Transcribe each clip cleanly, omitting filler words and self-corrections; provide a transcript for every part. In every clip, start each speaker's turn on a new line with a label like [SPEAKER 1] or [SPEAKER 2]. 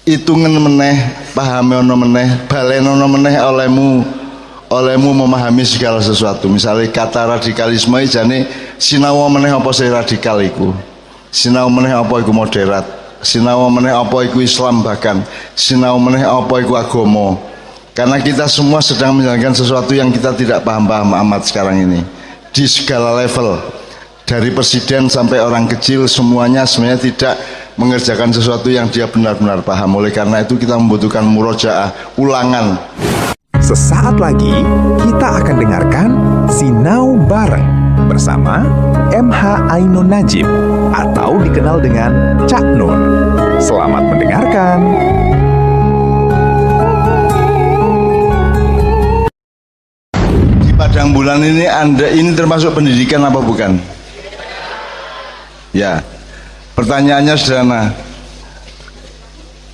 [SPEAKER 1] hitungan meneh, pahami ono meneh, baleno ono meneh olehmu memahami segala sesuatu. Misalnya kata radikalisme jane sinau meneh apa sih radikal iku, sinau meneh apa iku moderat, sinau meneh apa iku Islam, bahkan sinau meneh apa iku agama. Karena kita semua sedang menjalankan sesuatu yang kita tidak paham-paham amat sekarang ini di segala level, dari presiden sampai orang kecil, semuanya sebenarnya tidak mengerjakan sesuatu yang dia benar-benar paham. Oleh karena itu kita membutuhkan murojaah, ulangan.
[SPEAKER 2] Sesaat lagi kita akan dengarkan Sinau Bareng bersama MH Ainun Najib atau dikenal dengan Cak Nun. Selamat mendengarkan.
[SPEAKER 1] Di Padang Bulan ini termasuk pendidikan apa bukan? Ya, pertanyaannya sederhana.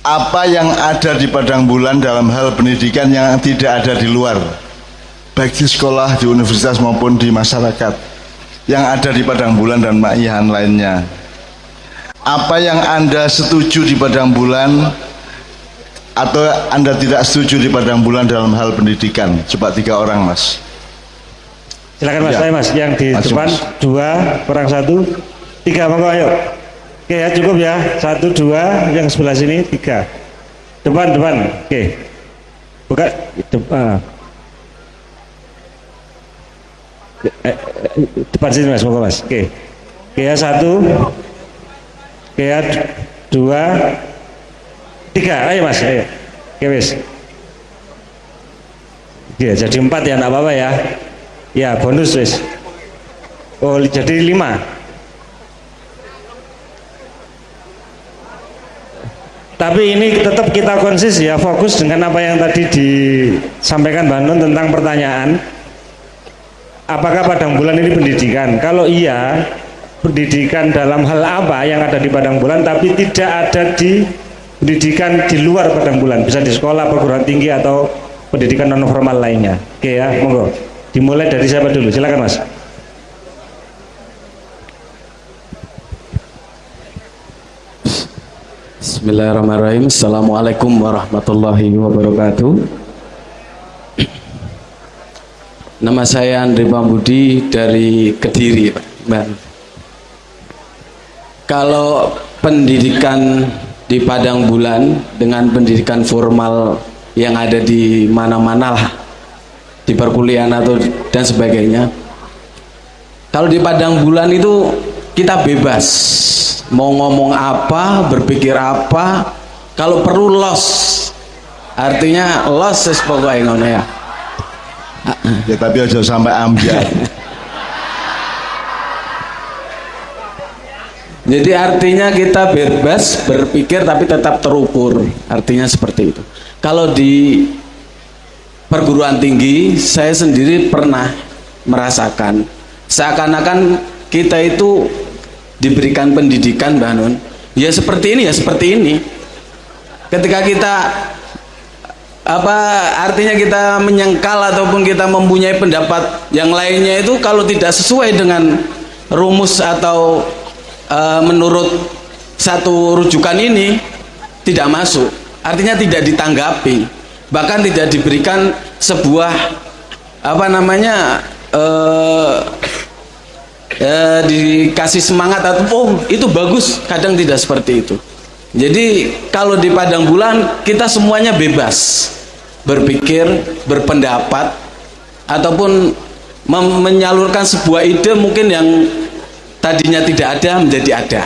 [SPEAKER 1] Apa yang ada di Padang Bulan dalam hal pendidikan yang tidak ada di luar, baik di sekolah, di universitas maupun di masyarakat, yang ada di Padang Bulan dan ma'ihan lainnya? Apa yang Anda setuju di Padang Bulan atau Anda tidak setuju di Padang Bulan dalam hal pendidikan? Coba 3 orang, Mas.
[SPEAKER 3] Silakan Mas,
[SPEAKER 1] Ya.
[SPEAKER 3] saya Mas yang di
[SPEAKER 1] Maju,
[SPEAKER 3] depan,
[SPEAKER 1] Mas.
[SPEAKER 3] 2, kurang 1, 3, monggo ayo. Oke ya, cukup ya, 1, 2, yang sebelah sini 3, depan, oke, buka, depan sini Mas, monggo Mas, oke ya, 1, oke ya, 2, 3, ayo Mas, ayo, oke wis, oke jadi 4 ya, enggak apa-apa ya, ya bonus wis, oh jadi 5. Tapi ini tetap kita konsis ya, fokus dengan apa yang tadi disampaikan Mbak Nun tentang pertanyaan apakah Padang Bulan ini pendidikan. Kalau iya, pendidikan dalam hal apa yang ada di Padang Bulan tapi tidak ada di pendidikan di luar Padang Bulan, bisa di sekolah, perguruan tinggi atau pendidikan non formal lainnya. Oke ya, monggo dimulai dari siapa dulu, silakan Mas.
[SPEAKER 4] Bismillahirrahmanirrahim. Assalamualaikum warahmatullahi wabarakatuh. Nama saya Andre Pambudi dari Kediri, Pak. Kalau pendidikan di Padang Bulan dengan pendidikan formal yang ada di mana-mana lah, di perkuliahan atau dan sebagainya, kalau di Padang Bulan itu kita bebas mau ngomong apa, berpikir apa, kalau perlu los, artinya los pokoknya ngono ya.
[SPEAKER 1] Ya tapi aja sampai ambiar.
[SPEAKER 4] Jadi artinya kita bebas berpikir tapi tetap terukur, artinya seperti itu. Kalau di perguruan tinggi saya sendiri pernah merasakan seakan-akan kita itu diberikan pendidikan, Mbak Nun, ya seperti ini, ya seperti ini. Ketika kita artinya kita menyangkal ataupun kita mempunyai pendapat yang lainnya itu kalau tidak sesuai dengan rumus atau menurut satu rujukan ini tidak masuk, artinya tidak ditanggapi, bahkan tidak diberikan sebuah dikasih semangat atau oh itu bagus, kadang tidak seperti itu. Jadi kalau di Padang Bulan kita semuanya bebas berpikir, berpendapat ataupun menyalurkan sebuah ide mungkin yang tadinya tidak ada menjadi ada.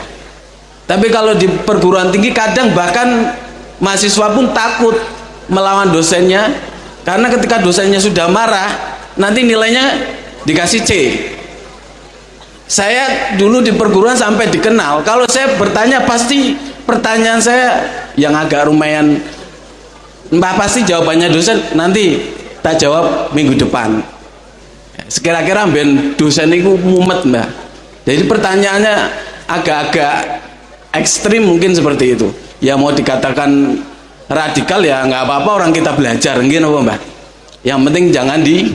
[SPEAKER 4] Tapi kalau di perguruan tinggi kadang bahkan mahasiswa pun takut melawan dosennya karena ketika dosennya sudah marah nanti nilainya dikasih C. Saya dulu di perguruan sampai dikenal kalau saya bertanya pasti pertanyaan saya yang agak lumayan mbah pasti jawabannya dosen nanti tak jawab minggu depan. Sekira-kira ben dosen itu mumet mbak. Jadi pertanyaannya agak-agak ekstrim mungkin seperti itu. Ya mau dikatakan radikal ya nggak apa-apa, orang kita belajar gitu mbak. Yang penting jangan di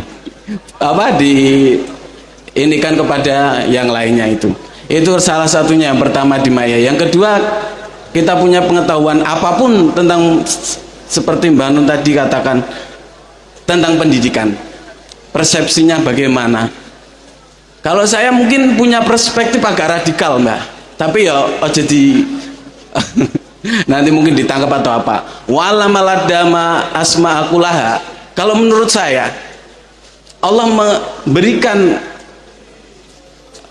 [SPEAKER 4] ini kan kepada yang lainnya itu salah satunya. Yang pertama di Maya, yang kedua kita punya pengetahuan apapun tentang, seperti Mbak Nun tadi katakan, tentang pendidikan, persepsinya bagaimana. Kalau saya mungkin punya perspektif agak radikal Mbak, tapi ya jadi nanti mungkin ditangkap atau apa. Wala maladama asma akulaha. Kalau menurut saya, Allah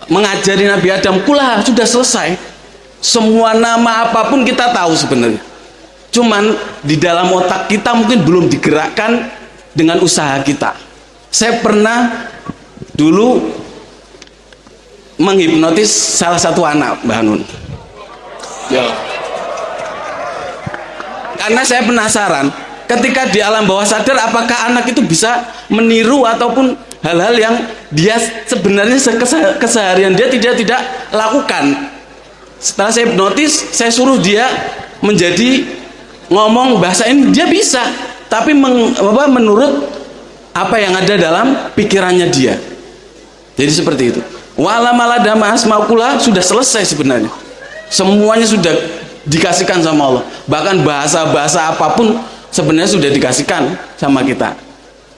[SPEAKER 4] mengajari Nabi Adam kulaha, sudah selesai. Semua nama apapun kita tahu sebenarnya. Cuman di dalam otak kita mungkin belum digerakkan dengan usaha kita. Saya pernah dulu menghipnotis salah satu anak Mbak Hanun. Ya. Karena saya penasaran, ketika di alam bawah sadar apakah anak itu bisa meniru ataupun hal-hal yang dia sebenarnya keseharian dia tidak lakukan. Setelah saya hipnotis, saya suruh dia menjadi ngomong bahasa ini, dia bisa, tapi menurut apa yang ada dalam pikirannya dia. Jadi seperti itu. Wala maladama asmaullah, sudah selesai sebenarnya. Semuanya sudah dikasihkan sama Allah. Bahkan bahasa-bahasa apapun sebenarnya sudah dikasihkan sama kita.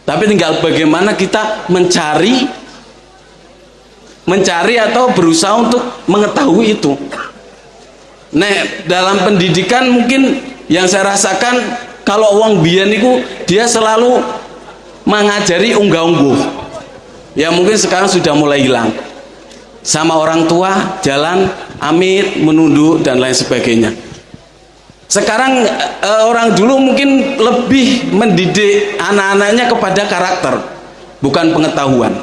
[SPEAKER 4] Tapi tinggal bagaimana kita mencari atau berusaha untuk mengetahui itu. Nah, dalam pendidikan mungkin yang saya rasakan, kalau wong biyen niku dia selalu mengajari unggah-ungguh. Ya mungkin sekarang sudah mulai hilang. Sama orang tua jalan amit, menunduk dan lain sebagainya. Sekarang orang dulu mungkin lebih mendidik anak-anaknya kepada karakter, bukan pengetahuan.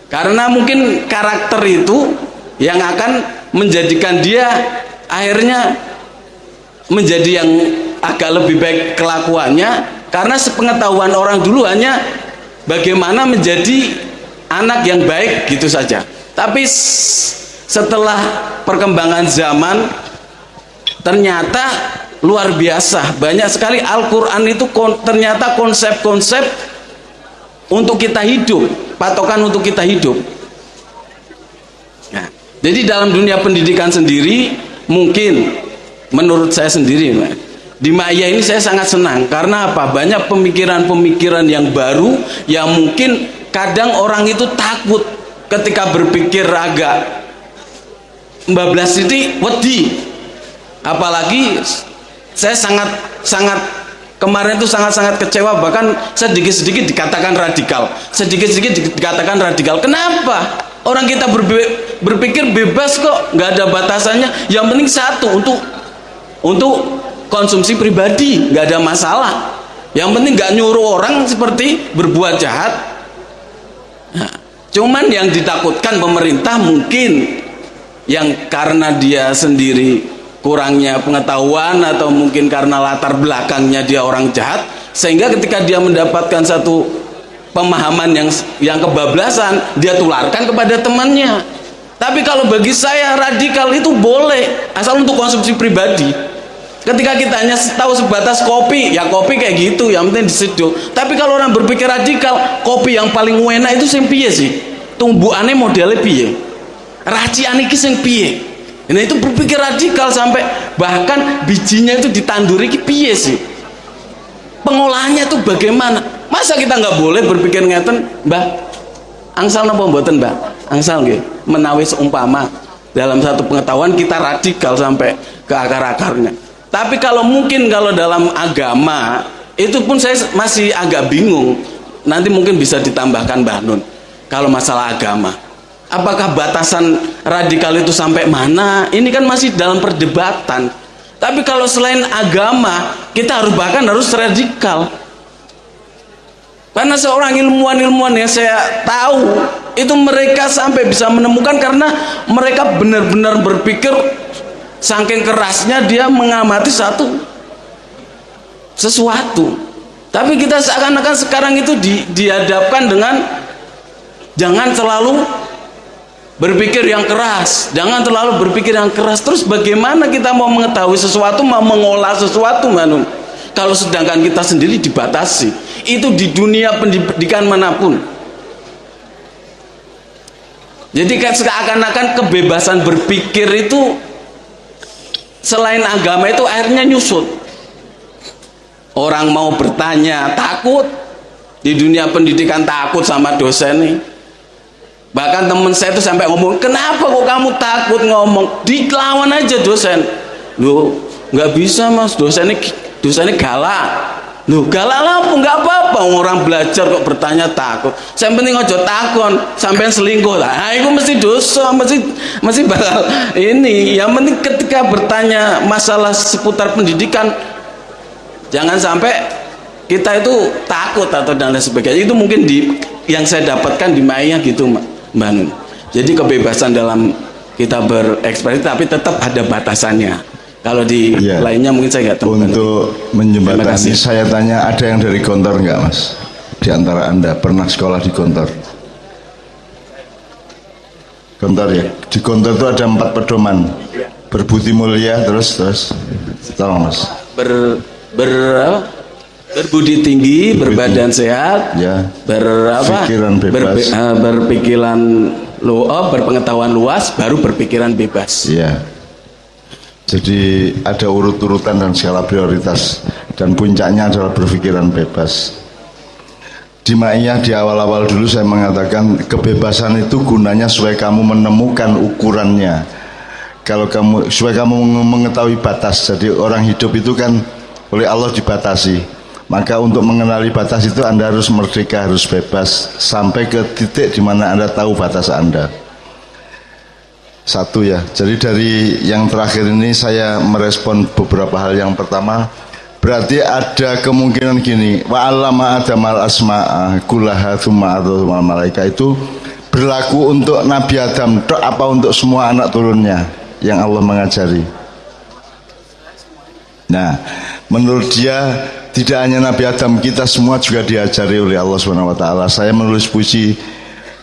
[SPEAKER 4] Karena mungkin karakter itu yang akan menjadikan dia akhirnya menjadi yang agak lebih baik kelakuannya, karena sepengetahuan orang dulu hanya bagaimana menjadi anak yang baik gitu saja. Tapi setelah perkembangan zaman ternyata luar biasa, banyak sekali Al-Quran itu ternyata konsep-konsep untuk kita hidup, patokan untuk kita hidup. Nah, jadi dalam dunia pendidikan sendiri, mungkin menurut saya sendiri di Maya ini saya sangat senang. Karena apa? Banyak pemikiran-pemikiran yang baru, yang mungkin kadang orang itu takut ketika berpikir agak bablas itu wedi. Apalagi saya sangat kemarin itu sangat kecewa, bahkan sedikit-sedikit dikatakan radikal. Kenapa? Orang kita berpikir bebas kok, nggak ada batasannya. Yang penting satu, untuk konsumsi pribadi, nggak ada masalah. Yang penting nggak nyuruh orang seperti berbuat jahat. Nah, cuman yang ditakutkan pemerintah mungkin yang karena dia sendiri kurangnya pengetahuan, atau mungkin karena latar belakangnya dia orang jahat, sehingga ketika dia mendapatkan satu pemahaman yang kebablasan, dia tularkan kepada temannya. Tapi kalau bagi saya radikal itu boleh, asal untuk konsumsi pribadi. Ketika kita hanya tahu sebatas kopi, ya kopi kayak gitu, yang penting diseduh. Tapi kalau orang berpikir radikal, kopi yang paling enak itu sing piye sih? Tumbuhannya modelnya piye? Raciane iki sing piye? Nah itu berpikir radikal, sampai bahkan bijinya itu ditanduri iki piye sih? Pengolahannya itu bagaimana? Masa kita nggak boleh berpikir ngeten, Mbah? Angsal napa mboten, Mbah? Angsal nggih, menawi seumpama dalam satu pengetahuan kita radikal sampai ke akar-akarnya. Tapi kalau dalam agama itu pun saya masih agak bingung. Nanti mungkin bisa ditambahkan Mbah Nun. Kalau masalah agama, apakah batasan radikal itu sampai mana? Ini kan masih dalam perdebatan. Tapi kalau selain agama, kita harus radikal. Karena seorang ilmuwan yang saya tahu itu mereka sampai bisa menemukan, karena mereka benar-benar berpikir, saking kerasnya dia mengamati sesuatu. Tapi kita seakan-akan sekarang itu dihadapkan dengan jangan terlalu berpikir yang keras, terus bagaimana kita mau mengetahui sesuatu, mau mengolah sesuatu, Manun? Kalau sedangkan kita sendiri dibatasi, itu di dunia pendidikan manapun. Jadi seakan-akan kebebasan berpikir itu selain agama itu akhirnya nyusut. Orang mau bertanya takut, di dunia pendidikan takut sama dosen nih. Bahkan temen saya itu sampai ngomong, kenapa kok kamu takut ngomong? Dilawan aja dosen. Loh, nggak bisa mas, dosennya galak. Loh, galak lah, nggak apa-apa. Orang belajar kok bertanya takut. Saya penting ojo takon, sampai selingkuh lah. Nah, itu mesti dosa, mesti bakal ini. Yang penting ketika bertanya masalah seputar pendidikan, jangan sampai kita itu takut atau dan lain sebagainya. Itu mungkin yang saya dapatkan di Ma'iyah gitu, Mbak Nun. Jadi kebebasan dalam kita berekspresi, tapi tetap ada batasannya. Kalau di lainnya mungkin saya nggak tahu.
[SPEAKER 1] Untuk menjembatani, saya tanya, ada yang dari Gontor nggak mas? Di antara anda pernah sekolah di Gontor? Gontor ya. Di Gontor itu ada 4 pedoman. Berbudi mulia, terus tolong mas. Berbudi tinggi, berbadan sehat, ya. Berpikiran bebas,
[SPEAKER 4] berpengetahuan luas, baru berpikiran bebas.
[SPEAKER 1] Ya. Jadi ada urut-urutan dan skala prioritas, dan puncaknya adalah berpikiran bebas. Di Ma'iyah di awal-awal dulu saya mengatakan kebebasan itu gunanya supaya kamu menemukan ukurannya. Kalau supaya kamu mengetahui batas. Jadi orang hidup itu kan oleh Allah dibatasi. Maka untuk mengenali batas itu Anda harus merdeka, harus bebas sampai ke titik di mana Anda tahu batas Anda. Satu ya. Jadi dari yang terakhir ini saya merespon beberapa hal. Yang pertama, berarti ada kemungkinan gini, wa 'allama adamal asma'a kullaha tsumma adzal malaika, itu berlaku untuk Nabi Adam tok apa untuk semua anak turunnya yang Allah mengajari. Nah, menurut dia tidak hanya Nabi Adam, kita semua juga diajari oleh Allah Subhanahu wa taala. Saya menulis puisi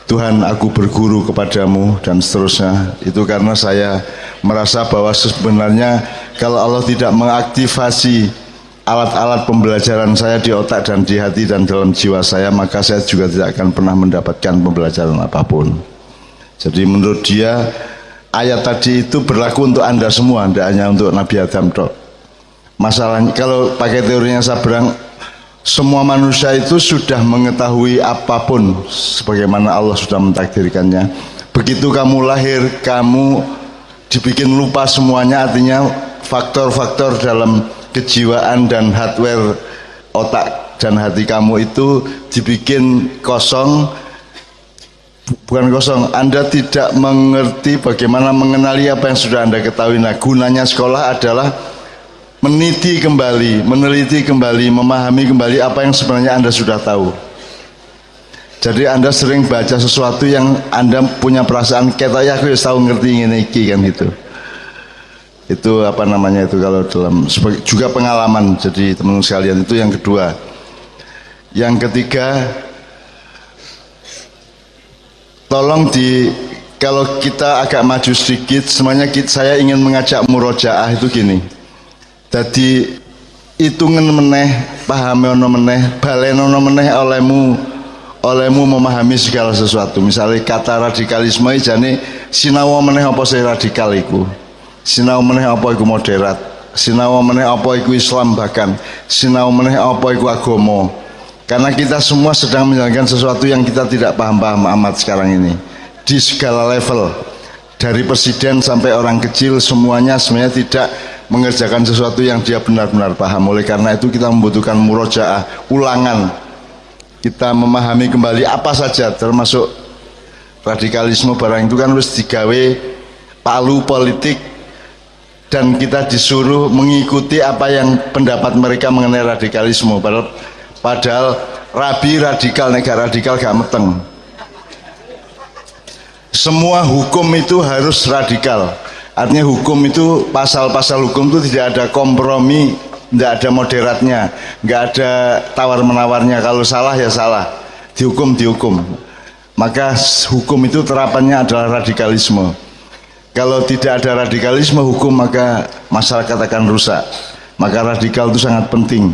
[SPEAKER 1] Tuhan aku berguru kepadamu dan seterusnya, itu karena saya merasa bahwa sebenarnya kalau Allah tidak mengaktifasi alat-alat pembelajaran saya di otak dan di hati dan dalam jiwa saya, maka saya juga tidak akan pernah mendapatkan pembelajaran apapun. Jadi menurut dia ayat tadi itu berlaku untuk Anda semua, tidak hanya untuk Nabi Adam tok. Masalahnya kalau pakai teorinya Sabrang, semua manusia itu sudah mengetahui apapun sebagaimana Allah sudah mentakdirkannya. Begitu kamu lahir, kamu dibikin lupa semuanya, artinya faktor-faktor dalam kejiwaan dan hardware otak dan hati kamu itu dibikin kosong. Bukan kosong, Anda tidak mengerti bagaimana mengenali apa yang sudah Anda ketahui. Nah, gunanya sekolah adalah meneliti kembali, memahami kembali apa yang sebenarnya Anda sudah tahu. Jadi Anda sering baca sesuatu yang Anda punya perasaan kayak aku ya tahu ngerti ini kan gitu. Itu apa namanya itu kalau dalam juga pengalaman. Jadi teman-teman sekalian, itu yang kedua. Yang ketiga, tolong kalau kita agak maju sedikit, semuanya saya ingin mengajak murojaah itu gini. Jadi hitungan meneh, pahami ono meneh, baleno ono meneh olehmu memahami segala sesuatu. Misalnya kata radikalisme jane sinau meneh apa sih radikal iku, sinau meneh apa iku moderat, sinau meneh apa iku Islam, bahkan sinau meneh apa iku agama. Karena kita semua sedang menjalankan sesuatu yang kita tidak paham-paham amat sekarang ini di segala level, dari presiden sampai orang kecil, semuanya sebenarnya tidak mengerjakan sesuatu yang dia benar-benar paham. Oleh karena itu kita membutuhkan murojaah, ulangan. Kita memahami kembali apa saja, termasuk radikalisme barang itu kan harus digawe palu politik, dan kita disuruh mengikuti apa yang pendapat mereka mengenai radikalisme. Padahal rabi radikal, negara radikal gak meteng. Semua hukum itu harus radikal. Artinya hukum itu, pasal-pasal hukum itu tidak ada kompromi, tidak ada moderatnya, nggak ada tawar-menawarnya. Kalau salah ya salah, dihukum. Maka hukum itu terapannya adalah radikalisme. Kalau tidak ada radikalisme hukum, maka masyarakat akan rusak. Maka radikal itu sangat penting.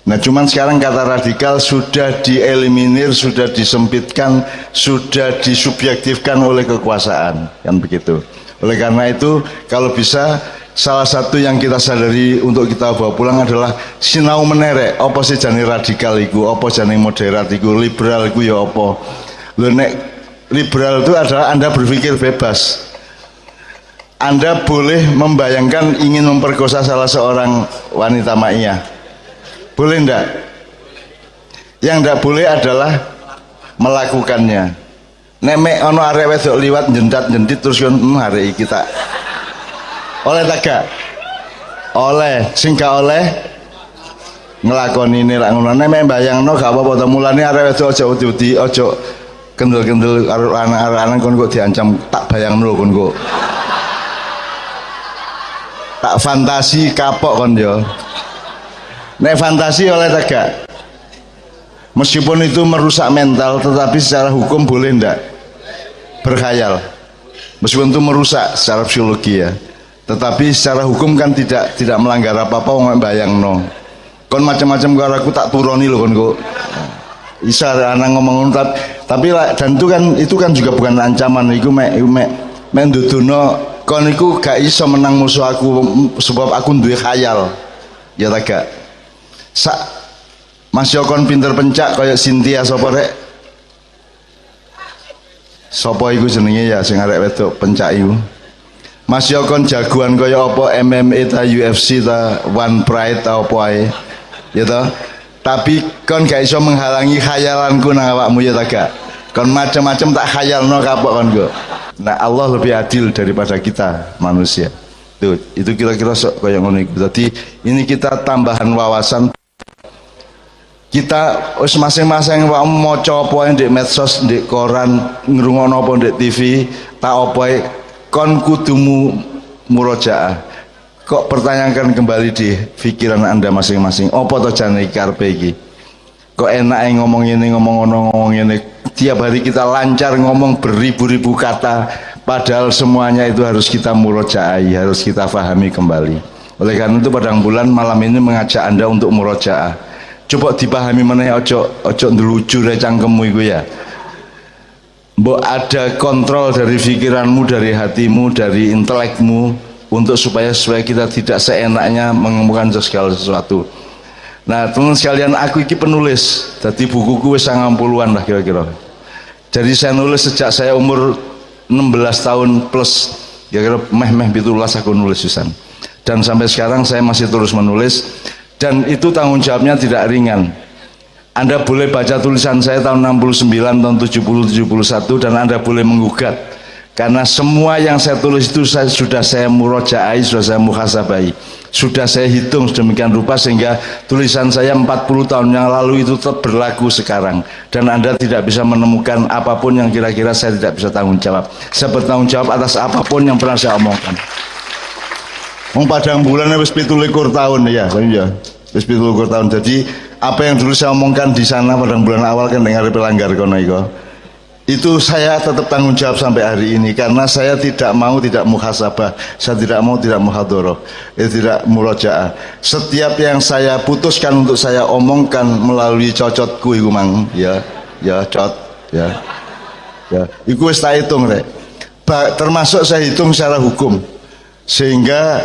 [SPEAKER 1] Nah, cuman sekarang kata radikal sudah dieliminir, sudah disempitkan, sudah disubjektifkan oleh kekuasaan, kan begitu. Oleh karena itu, kalau bisa salah satu yang kita sadari untuk kita bawa pulang adalah sinau menerek apa sih jane radikal iku, apa jane moderat iku, liberal iku ya apa. Lho nek liberal itu adalah Anda berpikir bebas. Anda boleh membayangkan ingin memperkosa salah seorang wanita ma'iyah. Boleh ndak? Yang ndak boleh adalah melakukannya. Nek mek ono arek wedok liwat jentat-jentit terus kon arek iki tak. Oleh tak gak? Oleh, sing gak oleh nglakoni ini lak ngono. Nek mek bayangno gak apa-apa to, mulane arek wedok aja uti-uti, aja kendel-kendel karo anak-anak kon kok diancam, tak bayangno kon kok. Tak fantasi kapok kon yo. Nek fantasi oleh tak gak? Meskipun itu merusak mental, tetapi secara hukum boleh ndak berkhayal. Meskipun itu merusak secara psikologi ya, tetapi secara hukum kan tidak melanggar apa-apa. Wong bayangno kon macam-macam karo aku tak turoni lho kon kok. Isa anak ngomong tapi dan itu kan juga bukan ancaman. Iku mek nduduno kon iku gak iso menang musuh aku sebab aku duwe khayal. Ya tak gak? Mas Yokon pinter pencak kayak Cynthia sapa rek? Sapa iku jenenge ya sing arek wedok pencak iku? Mas Yokon jagoan kaya apa MMA ta UFC ta One Pride ta apa ae. Ya toh? Tapi kon gak iso menghalangi khayalanku nang awakmu ya ta gak? Kon macam-macam tak khayalno kapok kon kok. Nah, Allah lebih adil daripada kita manusia. Tuh, itu kira-kira kaya ngono iku. Dadi ini kita tambahan wawasan. Kita masing-masing maca apa ndek medsos, ndek koran, ngrungokno apa ndek TV, tak apa kon kudumu murojaah. Kok pertanyakan kembali di pikiran Anda masing-masing, apa to jane karepe iki? Kok enake ngomong ini, ngomong ono, ngomong ini. Tiap hari kita lancar ngomong beribu-ribu kata, padahal semuanya itu harus kita murojaai, harus kita fahami kembali. Oleh karena itu Padang Bulan malam ini mengajak Anda untuk murojaah. Coba dipahami meneh, ojo ndelucu re cangkemmu iku ya. Mbok ada kontrol dari pikiranmu, dari hatimu, dari intelekmu untuk supaya kita tidak seenaknya mengemukan segala sesuatu. Nah, teman sekalian, aku iki penulis. Jadi bukuku wis 90-an lah kira-kira. Jadi saya nulis sejak saya umur 16 tahun plus, kira-kira meh 17 aku nulis Susan. Dan sampai sekarang saya masih terus menulis. Dan itu tanggung jawabnya tidak ringan. Anda boleh baca tulisan saya tahun 69, tahun 70, 71, dan Anda boleh menggugat. Karena semua yang saya tulis itu sudah saya murojaai, sudah saya muhasabai, sudah saya hitung sedemikian rupa sehingga tulisan saya 40 tahun yang lalu itu tetap berlaku sekarang. Dan Anda tidak bisa menemukan apapun yang kira-kira saya tidak bisa tanggung jawab. Saya bertanggung jawab atas apapun yang pernah saya omongkan. Padang Bulan wis 17 tahun ya, wis 17 tahun. Jadi apa yang dulu saya omongkan di sana Padang Bulan awal kan dengar pelanggar kono iku. Itu saya tetap tanggung jawab sampai hari ini karena saya tidak mau tidak muhasabah, saya tidak mau tidak muhadharah, tidak murojaah. Setiap yang saya putuskan untuk saya omongkan melalui cocotku iku mang, ya cot, ya. Iku wis tak hitung rek. Termasuk saya hitung secara hukum. Sehingga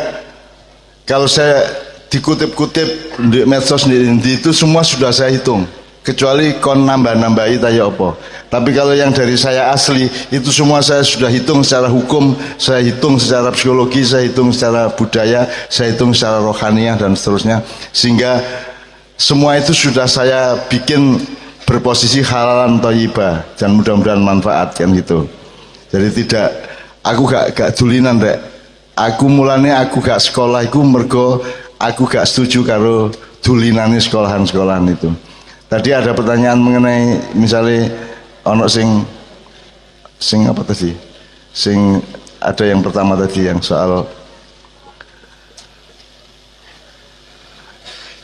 [SPEAKER 1] kalau saya dikutip-kutip di medsos di itu semua sudah saya hitung, kecuali kon nambah-nambahi tanya apa. Tapi kalau yang dari saya asli itu semua saya sudah hitung secara hukum, saya hitung secara psikologi, saya hitung secara budaya, saya hitung secara rohaniah dan seterusnya, sehingga semua itu sudah saya bikin berposisi halalan thayyibah dan mudah-mudahan manfaat kan gitu. Jadi tidak, aku gak dulinan rek. Aku mulane aku gak sekolah iku mergo aku gak setuju karo dulinane sekolahan-sekolahan itu. Tadi ada pertanyaan mengenai misalnya ono sing apa tadi? Sing ada yang pertama tadi yang soal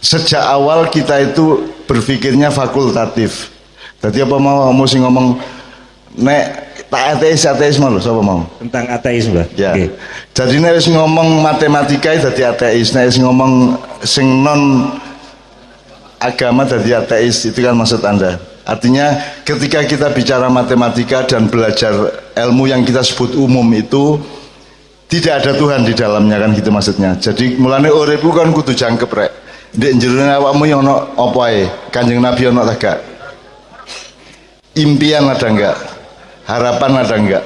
[SPEAKER 1] sejak awal kita itu berpikirnya fakultatif. Tadi apa mau sing ngomong nek tak ateis mau sapa mau
[SPEAKER 3] tentang ateis Mbak.
[SPEAKER 1] Ya.
[SPEAKER 3] Okay.
[SPEAKER 1] Jadi nek wis ngomong matematika dadi ateis, nek wis ngomong sing non agama dadi ateis, itu kan maksud Anda. Artinya ketika kita bicara matematika dan belajar ilmu yang kita sebut umum tidak ada Tuhan di dalamnya, kan gitu maksudnya. Jadi mulane urip ku kan kudu jangkep rek. Ndek jerone awakmu yo ono apa ae? Kanjeng Nabi ono ta gak? Impian ada enggak? Harapan ada enggak?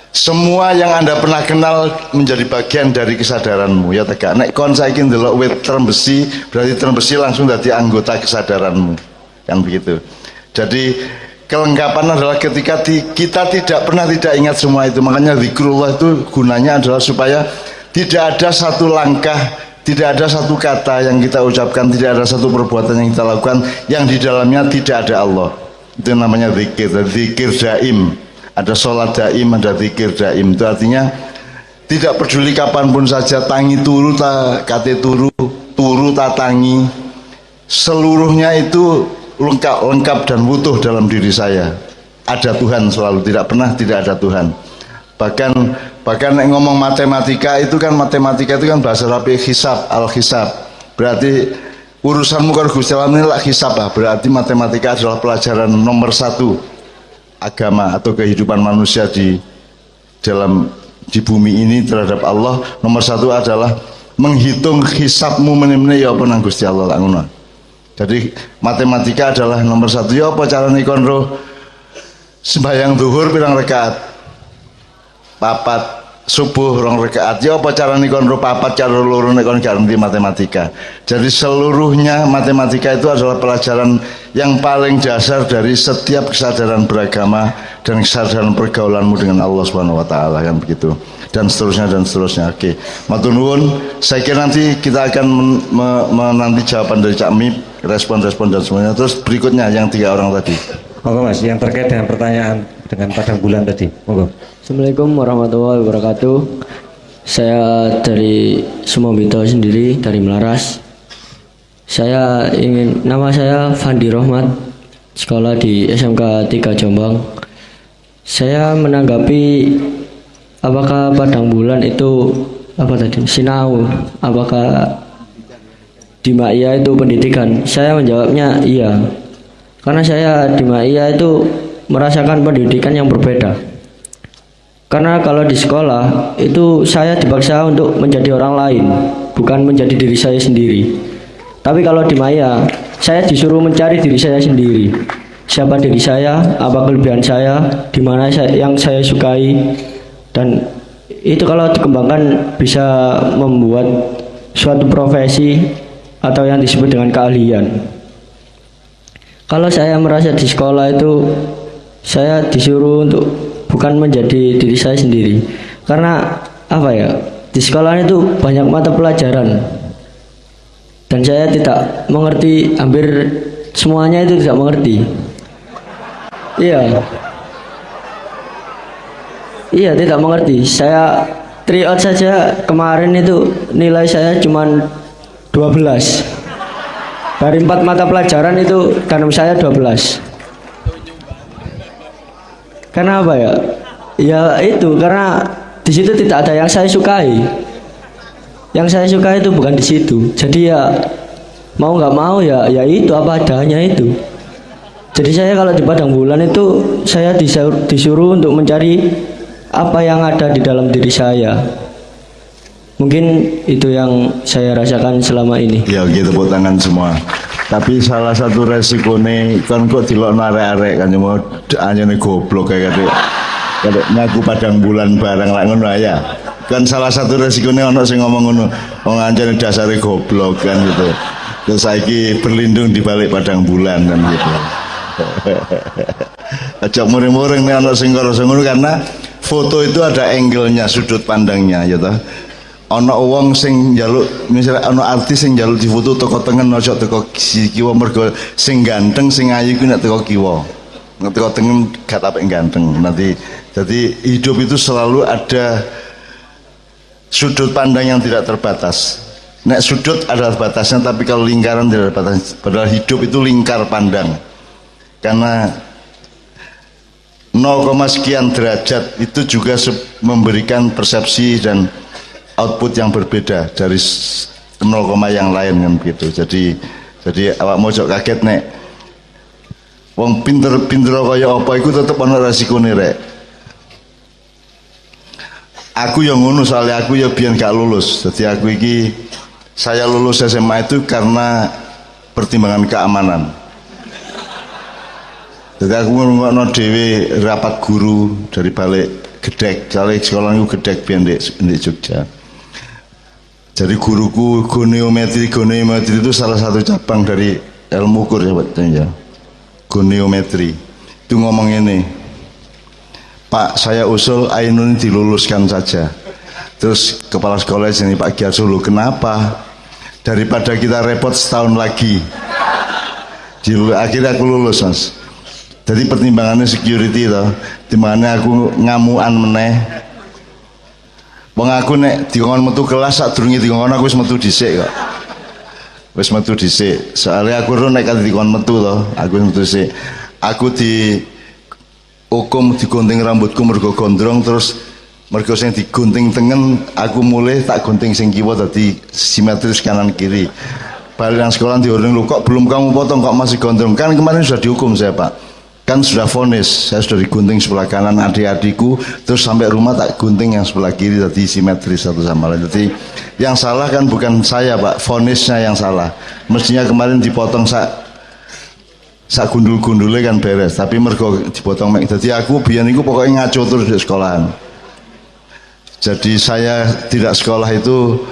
[SPEAKER 1] Semua yang Anda pernah kenal menjadi bagian dari kesadaranmu, ya tegak. Nek kon saiki ndelok wit term besi, berarti term besi langsung jadi anggota kesadaranmu. Kan begitu. Jadi kelengkapan adalah ketika kita tidak pernah tidak ingat semua itu. Makanya zikrullah itu gunanya adalah supaya tidak ada satu langkah, tidak ada satu kata yang kita ucapkan, tidak ada satu perbuatan yang kita lakukan yang di dalamnya tidak ada Allah. Itu namanya zikir, zikir daim. Ada sholat daim, ada zikir daim. Itu artinya tidak peduli kapanpun saja, tangi turu ta kate turu, turu ta tangi, seluruhnya itu lengkap dan utuh dalam diri saya. Ada Tuhan selalu, tidak pernah tidak ada Tuhan. Bahkan ngomong matematika itu kan bahasa Arabi hisab, al-hisab. Berarti urusanmu kalau Gusti Allah ini lah hisab, berarti matematika adalah pelajaran nomor 1 agama atau kehidupan manusia di bumi ini terhadap Allah. Nomor 1 adalah menghitung hisabmu menimne ya apa nang Gusti Allah lah ngono. Jadi matematika adalah nomor 1. Ya apa carane kon roh sembahyang zuhur pirang rakaat? 4. Subuh 2 rakaat. Ya apa carane kon roh 4 karo 2 nek kon gak ngerti matematika. Jadi seluruhnya matematika itu adalah pelajaran yang paling dasar dari setiap kesadaran beragama dan kesadaran pergaulanmu dengan Allah Subhanahu wa taala, kan begitu. Dan seterusnya. Oke. Matur nuwun. Saya kira nanti kita akan menanti jawaban dari Cak Mip, respon dan semuanya. Terus berikutnya yang 3 orang tadi.
[SPEAKER 3] Monggo Mas, yang terkait dengan pertanyaan dengan padang bulan tadi. Monggo.
[SPEAKER 5] Assalamualaikum warahmatullahi wabarakatuh. Saya dari Sumobito sendiri, dari Melaras. Nama saya Fandi Rohmat, sekolah di SMK 3 Jombang. Saya menanggapi apakah padang bulan itu sinau, apakah di Ma'iyah itu pendidikan? Saya menjawabnya iya. Karena saya di Ma'iyah itu merasakan pendidikan yang berbeda. Karena kalau di sekolah itu saya dipaksa untuk menjadi orang lain, bukan menjadi diri saya sendiri. Tapi kalau di Ma'iyah, saya disuruh mencari diri saya sendiri. Siapa diri saya, apa kelebihan saya, di mana yang saya sukai, dan itu kalau dikembangkan bisa membuat suatu profesi atau yang disebut dengan keahlian. Kalau saya merasa di sekolah itu saya disuruh untuk bukan menjadi diri saya sendiri. Karena di sekolah itu banyak mata pelajaran. Dan saya tidak mengerti, hampir semuanya itu tidak mengerti. Iya, tidak mengerti. Saya tryout saja kemarin itu nilai saya cuma 12. Dari 4 mata pelajaran itu tanam saya 12. Karena Ya itu, karena di situ tidak ada yang saya sukai. Yang saya suka itu bukan di situ. Jadi ya mau nggak mau ya itu apa adanya itu. Jadi saya kalau di padang bulan itu saya disuruh untuk mencari apa yang ada di dalam diri saya. Mungkin itu yang saya rasakan selama ini.
[SPEAKER 1] Ya gitu, tepuk tangan semua. Tapi salah satu resikone kan kok dilokno arek-arek kan cuma anyane goblok kayak kadek ngaku padang bulan barang lak ngono ya. Kan salah satu resikonya ono sing ngomong ngono, wong anjene dasare goblok kan gitu. Terus saiki berlindung di balik padang bulan kan gitu. Aja muring-muring nek ono sing karo ngono karena foto itu ada angle-nya, sudut pandangnya ya toh. Ono wong sing njaluk, misalnya ono artis sing njaluk difoto teko tengen ojo teko kiwa, mergo sing ganteng sing ayu ku nek teko kiwa. Nek teko tengen gak apik ganteng. Nanti jadi hidup itu selalu ada sudut pandang yang tidak terbatas. Nek sudut adalah batasnya, tapi kalau lingkaran tidak ada batas. Padahal hidup itu lingkar pandang. Karena 0, sekian derajat itu juga memberikan persepsi dan output yang berbeda dari 0, yang lain kan begitu. Jadi awak mojok kaget nek wong pinter kaya apa iku tetep ana resikone rek. aku yang ngono, soalnya aku ya biyen gak lulus. Jadi aku iki saya lulus SMA itu karena pertimbangan keamanan. Jadi aku ngono dhewe rapat guru dari balik Gedek, soalnya sekolah itu Gedek biyen di Jogja. Jadi guruku goniometri itu salah satu cabang dari ilmu ukur ya. Goniometri itu ngomong ini, Pak, saya usul Ainun diluluskan saja. Terus kepala sekolah sini, Pak Giarso, kenapa? Daripada kita repot setahun lagi. Akhirnya aku lulus, Mas. Jadi pertimbangannya security toh, dimana aku ngamuan meneh. Wong aku nek dikon metu kelas sadurunge dikon aku wis metu dhisik kok. Wis metu dhisik. Soalnya aku ro nek kan dikon metu toh, aku metu dhisik. Aku di hukum digunting rambutku mergo gondrong, terus mergo sing digunting tengen aku mulai tak gunting sing kiwa dadi simetris kanan kiri. Balik nang sekolah diuring lu, kok belum kamu potong kok masih gondrong? Kan kemarin sudah dihukum saya, Pak. Kan sudah vonis, saya sudah digunting sebelah kanan adik-adikku, terus sampai rumah tak gunting yang sebelah kiri tadi simetris satu sama lain. Jadi yang salah kan bukan saya, Pak, vonisnya yang salah. Mestinya kemarin dipotong sak gundul-gundulnya kan beres, tapi mergo dipotong mek. Jadi aku biyen niku pokoknya ngaco terus di sekolahan. Jadi saya tidak sekolah itu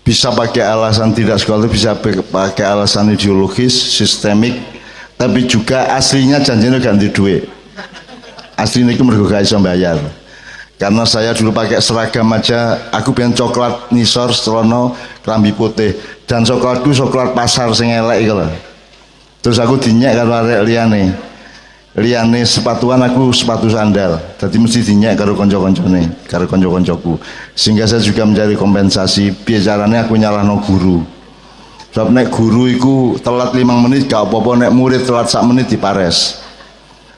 [SPEAKER 1] bisa pakai alasan tidak sekolah itu bisa pakai alasan ideologis, sistemik. Tapi juga aslinya janjinya ganti duit. Aslinya itu mergo gak iso bayar. Karena saya dulu pakai seragam aja, aku pengen coklat nisor, setrono, kelambi putih, dan coklatku coklat pasar sing elek iku lho. Terus aku dinyek karo arek liyane sepatuan, aku sepatu sandal. Jadi mesti dinyek karo kanca-kancane, karo kanca-kancaku. Sehingga saya juga mencari kompensasi, piye carane aku nyalahno guru. Sebab nek guru iku telat 5 menit gak apa-apa, nek murid telat 1 menit dipares.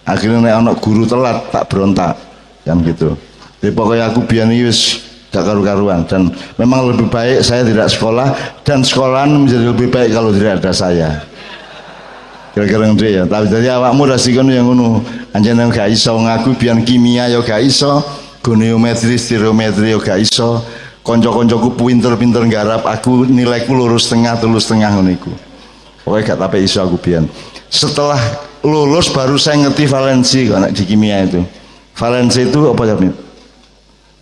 [SPEAKER 1] Akhirnya nek anak guru telat tak berontak kan gitu. Jadi pokoknya aku biyen wis gak karu-karuan, dan memang lebih baik saya tidak sekolah, dan sekolahan menjadi lebih baik kalau tidak ada saya. Kira-kira ngene ya. Tapi jadi awakmu resikono yang ngono. Anjene gak iso ngaku biyen kimia ya gak iso, goniometri, stereometri ya gak iso. Konco-koncoku pinter-pinter nggarap, aku nilaiku lurus setengah, tulus setengah ngono iku. Pokoknya gak tape iso aku biyen. Setelah lulus baru saya ngerti valensi kok di kimia itu. Valensi itu apa ya?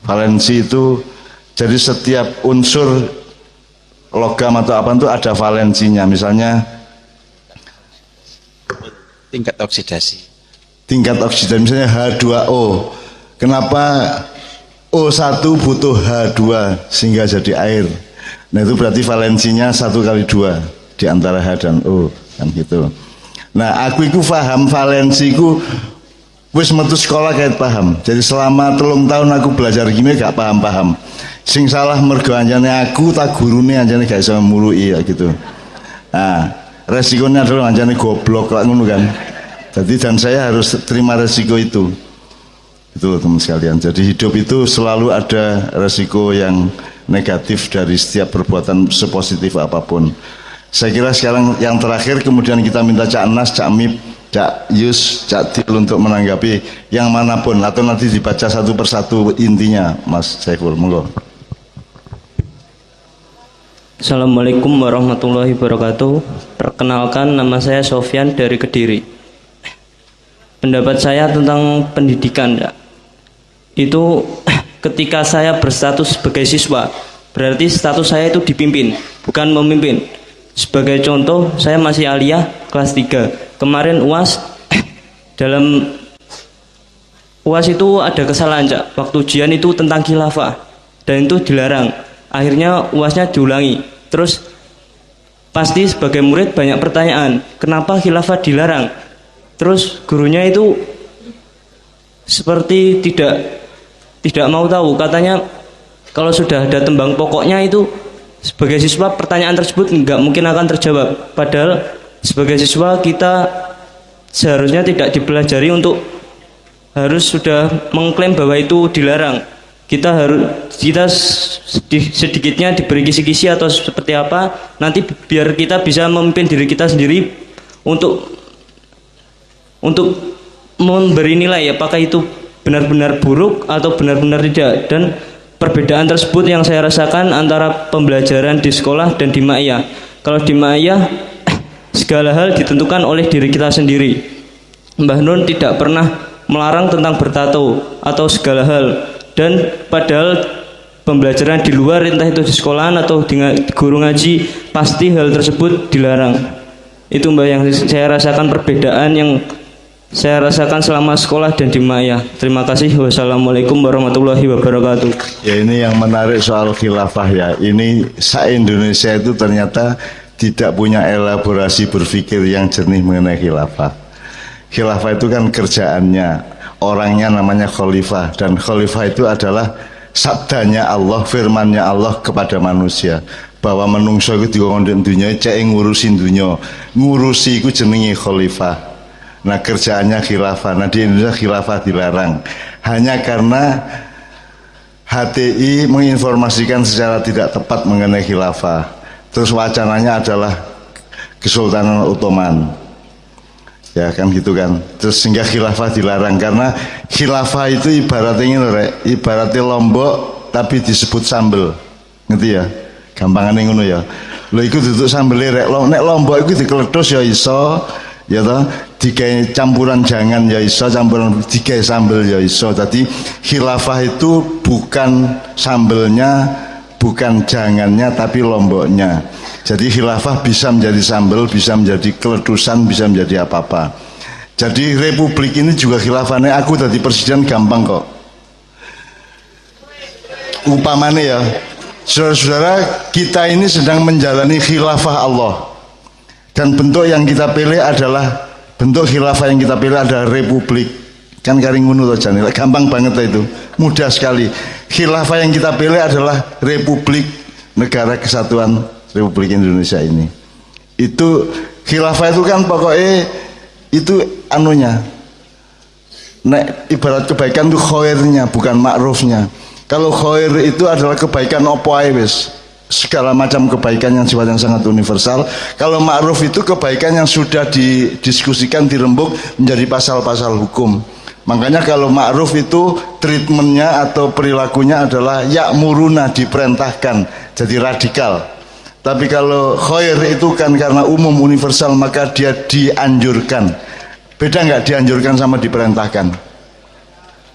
[SPEAKER 1] Valensi itu jadi setiap unsur logam atau apa itu ada valensinya. Misalnya
[SPEAKER 6] tingkat oksidasi.
[SPEAKER 1] Tingkat oksidasi misalnya H2O. Kenapa O1 butuh H2 sehingga jadi air? Nah itu berarti valensinya 1 kali 2 di antara H dan O kan gitu. Nah aku itu paham valensiku wis metu sekolah kayak paham. Jadi selama 3 tahun aku belajar kimia gak paham-paham. Sing salah mergo anjane aku tak gurune anjane gak iso mului ya gitu. Nah resikonya adalah anjane goblok lah ngono kan. Jadi dan saya harus terima resiko itu. Itu teman sekalian. Jadi hidup itu selalu ada resiko yang negatif dari setiap perbuatan sepositif apapun. Saya kira sekarang yang terakhir kemudian kita minta Cak Nas, Cak Mip, Cak Yus, Cak Til untuk menanggapi yang manapun atau nanti dibaca satu persatu intinya, Mas Saiful. Monggo.
[SPEAKER 5] Assalamualaikum warahmatullahi wabarakatuh. Perkenalkan, nama saya Sofyan dari Kediri. Pendapat saya tentang pendidikan ya, itu ketika saya berstatus sebagai siswa, berarti status saya itu dipimpin, bukan memimpin. Sebagai contoh, saya masih aliyah kelas 3. Kemarin UAS dalam UAS itu ada kesalahan Cak. Waktu ujian itu tentang khilafah dan itu dilarang. Akhirnya UASnya diulangi. Terus pasti sebagai murid banyak pertanyaan, kenapa khilafah dilarang? Terus gurunya itu seperti tidak mau tahu. Katanya kalau sudah ada tembang pokoknya itu sebagai siswa pertanyaan tersebut nggak mungkin akan terjawab. Padahal sebagai siswa kita seharusnya tidak dipelajari untuk harus sudah mengklaim bahwa itu dilarang. Kita sedikitnya diberi kisi-kisi atau seperti apa nanti biar kita bisa memimpin diri kita sendiri untuk memberi nilai apakah itu benar-benar buruk atau benar-benar tidak. Dan
[SPEAKER 7] perbedaan tersebut yang saya rasakan antara pembelajaran di sekolah dan di ma'iyah. Kalau di ma'iyah segala hal ditentukan oleh diri kita sendiri. Mbah Nun tidak pernah melarang tentang bertato atau segala hal, dan padahal pembelajaran di luar, entah itu di sekolahan atau di guru ngaji, pasti hal tersebut dilarang. Itu Mbah yang saya rasakan, perbedaan yang saya rasakan selama sekolah dan di ma'iyah. Terima kasih. Wassalamualaikum warahmatullahi wabarakatuh.
[SPEAKER 1] Ya, ini yang menarik soal khilafah ya. Ini se-Indonesia itu ternyata tidak punya elaborasi berpikir yang jernih mengenai khilafah. Khilafah itu kan kerjaannya, orangnya namanya khalifah, dan khalifah itu adalah sabdanya Allah, firmannya Allah kepada manusia, bahwa menungso itu dikongkon dunia cek ngurusin dunia, ngurusi itu jenenge khalifah. Nah, kerjaannya khilafah. Nah, di Indonesia khilafah dilarang hanya karena HTI menginformasikan secara tidak tepat mengenai khilafah. Terus wacananya adalah Kesultanan Ottoman, ya kan gitu kan. Terus sehingga khilafah dilarang karena khilafah itu ibaratnya ini, ibaratnya lombok tapi disebut sambel, ngerti ya? Gampangannya ngono ya. Lho iku duduk sambelnya rek, nek lombok itu dikeledos ya iso, ya toh, digawe campuran jangan ya iso, campuran digawe sambel ya iso. Jadi khilafah itu bukan sambelnya, bukan jangannya, tapi lomboknya. Jadi khilafah bisa menjadi sambel, bisa menjadi keledusan, bisa menjadi apa-apa. Jadi republik ini juga khilafahnya, aku jadi presiden gampang kok. Upamane ya, saudara-saudara, kita ini sedang menjalani khilafah Allah, dan bentuk yang kita pilih adalah, bentuk khilafah yang kita pilih adalah republik. Kan karing ngono to jane, gampang banget itu, mudah sekali. Khilafah yang kita pilih adalah Republik Negara Kesatuan Republik Indonesia ini. Itu khilafah itu kan pokoknya itu anunya, nek ibarat kebaikan itu khairnya, bukan ma'rufnya. Kalau khair itu adalah kebaikan opo ae wis, segala macam kebaikan yang sifatnya sangat universal. Kalau ma'ruf itu kebaikan yang sudah didiskusikan, dirembuk menjadi pasal-pasal hukum. Makanya kalau ma'ruf itu treatmentnya atau perilakunya adalah ya'muruna, diperintahkan, jadi radikal. Tapi kalau khair itu kan karena umum universal, maka dia dianjurkan. Beda nggak dianjurkan sama diperintahkan?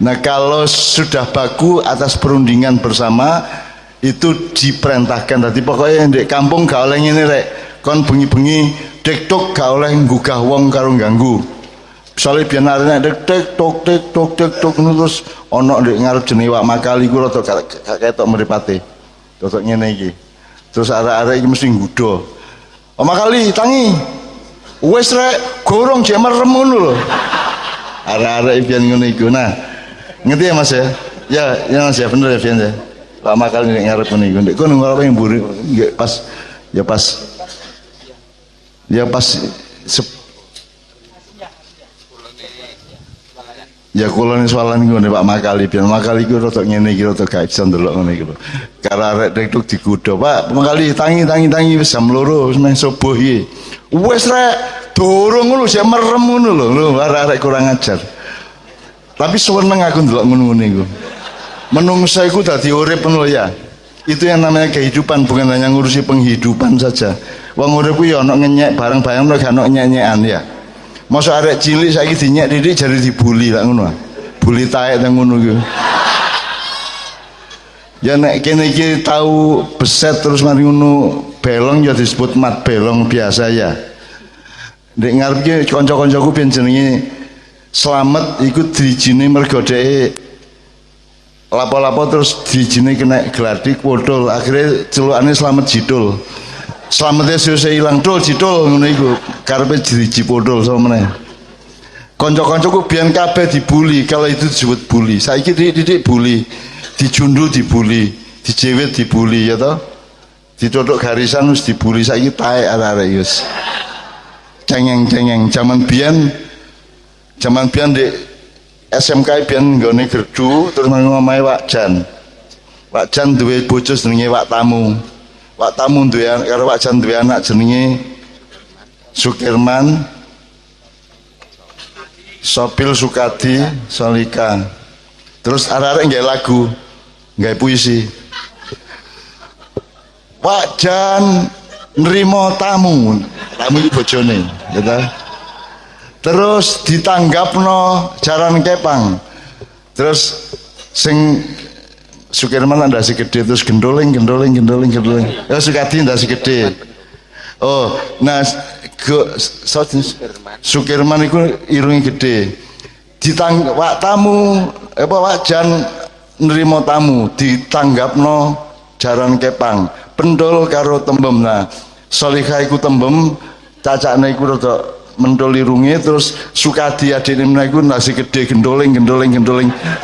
[SPEAKER 1] Nah, kalau sudah baku atas perundingan bersama itu diperintahkan. Tadi pokoknya di kampung gak oleh ngene rek, kon bengi-bengi dektok gak oleh nggugah wong karo ganggu. Soalnya biar arene dektok terus ono ndek ngarep jenenge Wak Makali ku rada ketok mripate. Rada ngene iki. Terus arek-arek iki mesti nggudo. Wak Makali tangi. Wis rek, gorong jek merem ngono lho. Arek-arek biar ngono iku. Nah, ngerti ya Mas ya? Ya Mas ya, bener ya Fian ya. Pak Makal nek ngarep ngene iku. Ndek kono ngarep mburi nggih pas ya kula ni soalan ngene Pak Makali, Pian Makali iku rada ngene iki rada gak iso ndelok ngene iki lho. Karo arek dektuk digodho, Pak Makali tangi wis jam 2 wis meh subuh iki. Wis rek dorong ngono sik merem ngono lho, arek kurang ajar. Tapi seneng aku ndelok ngono-ngono iku. Menungso iku dadi urip ngono ya. Itu yang namanya kehidupan, bukan hanya ngurusi penghidupan saja. Wong urip ku ya ana ngenyek bareng-bareng gak ana nyek-nyekan ya. Masa arek cilik saiki dinyek didik jare dibuli lak ngono. Buli taek nang ngono iku. Ya nek kene iki tau beset terus mari ngono belong ya disebut mat belong biasa ya. Nek ngarep iki kanca-kancaku ben jenenge Slamet iku dijine mergo dhek lapo-lapo terus dijine kena gladik wodol, akhirnya celukane Slamet jidul. Slamete sesuk ilang dul jidul ngono iku, karepe driji podol sama meneh. Kanca-kancaku biyen kabeh dibuli, kalau itu disebut bully. Saiki didik bully, dijundul dibuli, dijewet dibuli ya toh. Ditotok garisan wis dibuli, saiki taek arek-arek wis. Cengeng-cengeng zaman biyen di SMK biyen nggone gerdu terus ngomahe Wak Jan. Wak Jan duwe bojo jenenge Wak Tamu. Wak Tamu duwe karo Wak Jan duwe anak jenenge Sukirman, Sopil Sukadi, Solika. Terus arek-arek nggih lagu Nggak puisi. Wajan nrimo tamu itu bojone, gitu. Terus ditanggapno jaran kepang. Terus sing Sukirman ndasi gede terus gendoling. Ya Sukadi ndasi gede. Oh, nah Sukirman itu irungi gede. Wak tamu wajan nrimo tamu ditanggapno jaran kepang. Pendol karo tembem. Nah Solihah iku tembem, cacakne iku rada mentol irunge, terus Sukadi adine meneh iku nasi gede gendoling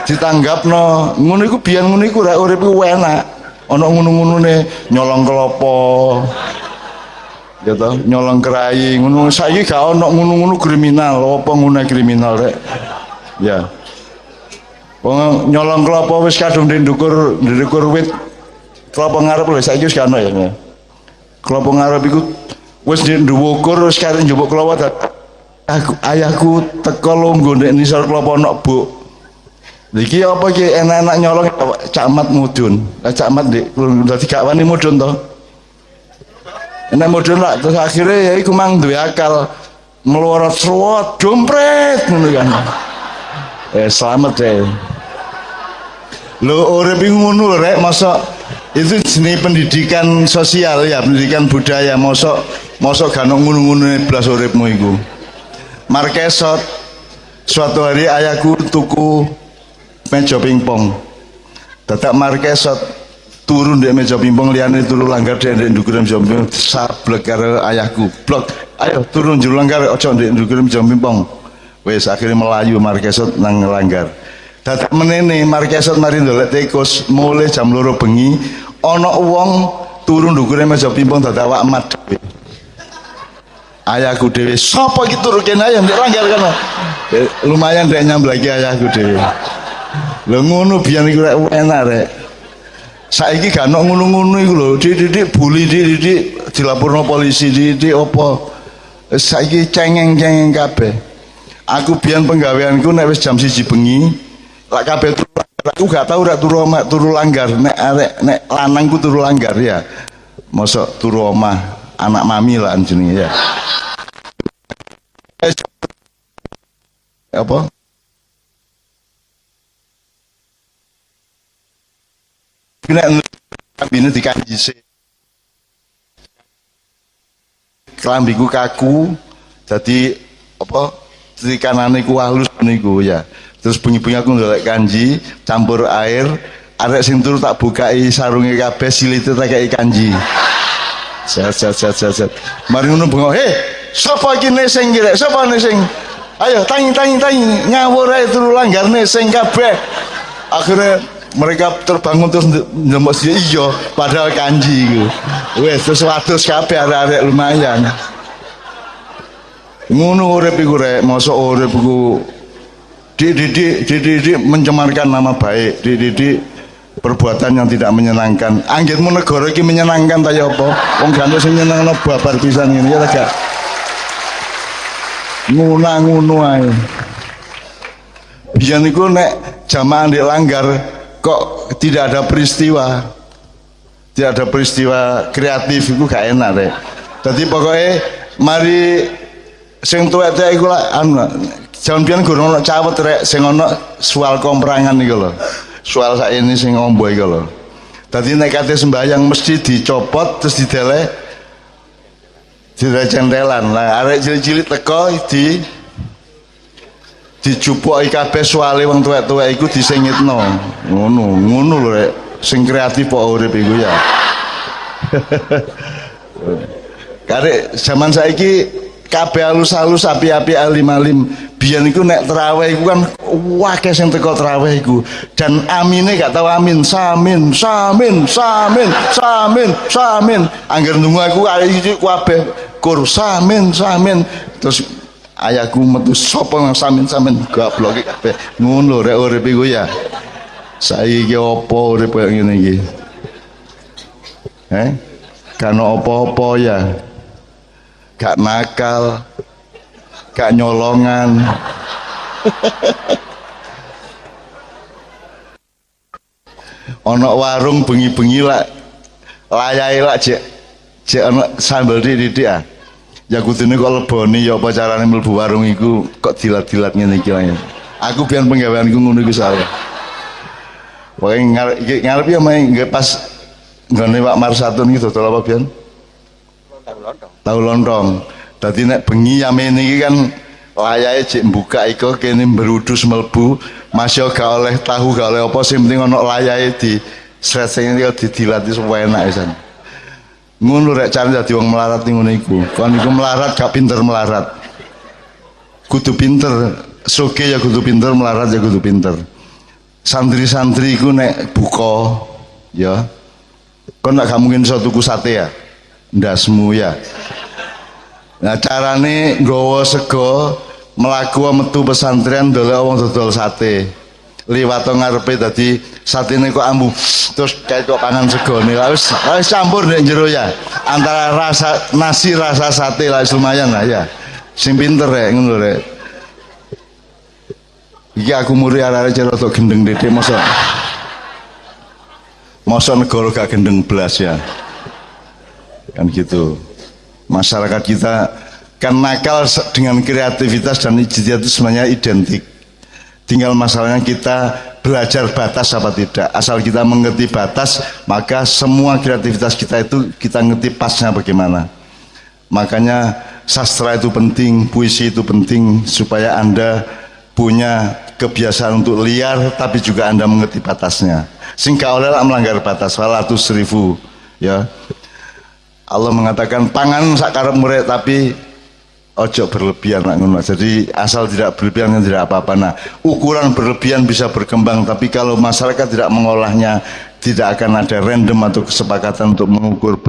[SPEAKER 1] ditanggapno. Ngono iku biyen ngono iku rek urip iku enak. Ana ngono-ngonone nyolong kelapa. Ya toh, nyolong kerai ngono. Saiki gak ana ngono-ngono kriminal. Apa ngono kriminal rek? Ya. Wong nyolong kelapa wis kadung ndukur wit kelapa ngarep lho saiki wis gak ana ya. Kelapa ngarep iku wis ndhuwukur wis kare njupuk kelapa. Ayahku teko lungguh nek nisor kelapa nok buk. Iki apa iki enak-enak nyolong Cak Mat mudun. Cak Mat Dik dadi gak wani mudun to. Enak mudun lah terus akhirnya ya iku mang duwe akal melorot sruwet dompret ngono kan. Selamat deh. Lo urip ngono rek masa itu jenis pendidikan sosial ya, pendidikan budaya. Mosok gak ngono-ngono blas uripmu iku. Markesot suatu hari ayahku tuku meja pingpong. Dadak markesot turun di meja pingpong liyane turu langgar ndek ndukur meja pingpong sablek karo ayahku. Blok, ayo turun jero langgar aja ndek ndukur meja pingpong. Wis akhirnya melayu markesot nang langgar. Dadak menene markesot mari ndolek tikus mulai jam 2 bengi ana wong turun ndukure meja pingpong dadak awak mat dhewe. Ayahku dhewe sapa iki turu kene ayo ndek langgar kono. Lumayan rek nyamblaki ayahku dhewe. Lho ngono biyen iku rek enak rek. Saiki gak ono ngono-ngono iku lho, didik buli didik dilaporno polisi didik apa. Saiki cengeng-cengeng kabeh. Aku biyen penggaweanku nek wis jam 1 bengi lak kabeh aku gak tau rek turu langgar. Nek lanangku turu langgar ya. Mosok turu omah anak mami lah jenenge ya. Apa? Nek kambine dikanji sik. Kelambiku kaku dadi apa? Dadi kanane ku halus niku ya. Terus bengi-bengi aku ndolek kanji campur air, arek sing turu tak bukai sarunge kabeh silite tak kei kanji. Set. Mari ngono bengok, sapa iki nesing iki rek? Sapa nesing? Ayo tangi ngawur ae turu langgar nesing kabeh. Akhirnya mereka terbangun terus njembok iya padahal kanji iku. Wes terus wados kabeh arek-arek lumayan. Ngono urip iku rek, mosok urip iku dididik mencemarkan nama baik, dididik perbuatan yang tidak menyenangkan. Anggitmu negara iki menyenangkan ta ya apa? Wong gak sing nyenengno babar pisan ngene ya ta gak. Ngono ae. Biyen iku nek jamaah ndek langgar kok tidak ada peristiwa kreatif iku gak enak rek. Dadi pokoke mari sing tuwek-tuwek iku lak jaman biyen gurung ana cawet rek sing ana sual komprangan iku lho. Sual saiki sing ombo iku lho. Dadi nek kate sembayang mesti dicopot terus didelek centelan. Lah arek cilik-cilik teko dijupuki kabeh suale wong tuwek-tuwek iku disengitno. Ngono lho rek. Sing kreatif kok urip iku ya. Karek zaman saiki kabeh halus-halus api-api alim-alim. Biyen iku nek traweh iku kan akeh sing teko traweh iku. Dan amine gak tau amin. Samin. Angger ndonga iku iki kabeh kur samin. Terus ayahku metu sapa nang samin goblok kabeh. Ngono rek urip iku ya. Saiki apa urip koyo ngene iki? Kan apa-apa ya. Gak nakal, gak nyolongan. ana warung bengi-bengi lak layahe lak jek ana sambel didik ah. Ya kudune kok leboni ya apa carane mlebu warung iku kok dilat-dilat ngene iki wae. Aku biyen penggaweanku ngono iku salah. Pokoke ngarep ya main nggih pas nggone Pak Marsatun iki dodol apa biyen? Tahu lontong. Dadi nek bengi yamene iki kan layahe jek mbuka iko kene berudus mlebu, masya gak oleh tahu gak oleh apa sing penting ana layahe di stretching iki didilati supaya enak pisan. Ngono rek carane dadi wong melarat ngono iku. Kon iku melarat gak pinter melarat. Kudu pinter, soge ya kudu pinter, melarat ya kudu pinter. Santri-santri iku nek buka ya. Kon gak mungkin iso tuku sate ya. Ndasmu ya. Nah carane nggawa sego mlaku metu pesantren dolek wong dodol sate. Liwat ngarepe dadi satene kok ambu terus kayak kok pangan segone wis campur nek jero ya antara rasa nasi rasa sate lah lumayan lah ya sing pinter rek ngono rek iki aku muri arek cara tok gendeng dede mosok negara gak gendeng blas ya kan gitu masyarakat kita kan nakal dengan kreativitas dan ijtihad itu sebenarnya identik. Tinggal masalahnya kita belajar batas apa tidak. Asal kita mengerti batas, maka semua kreativitas kita itu kita ngerti pasnya bagaimana. Makanya sastra itu penting, puisi itu penting supaya Anda punya kebiasaan untuk liar tapi juga Anda mengerti batasnya. Sehingga oleh melanggar batas, walatus rifu ya. Allah mengatakan pangan sakarep murid tapi ojo berlebihan nak ngono. Jadi asal tidak berlebihan tidak apa-apa. Nah, ukuran berlebihan bisa berkembang, tapi kalau masyarakat tidak mengolahnya, tidak akan ada random atau kesepakatan untuk mengukur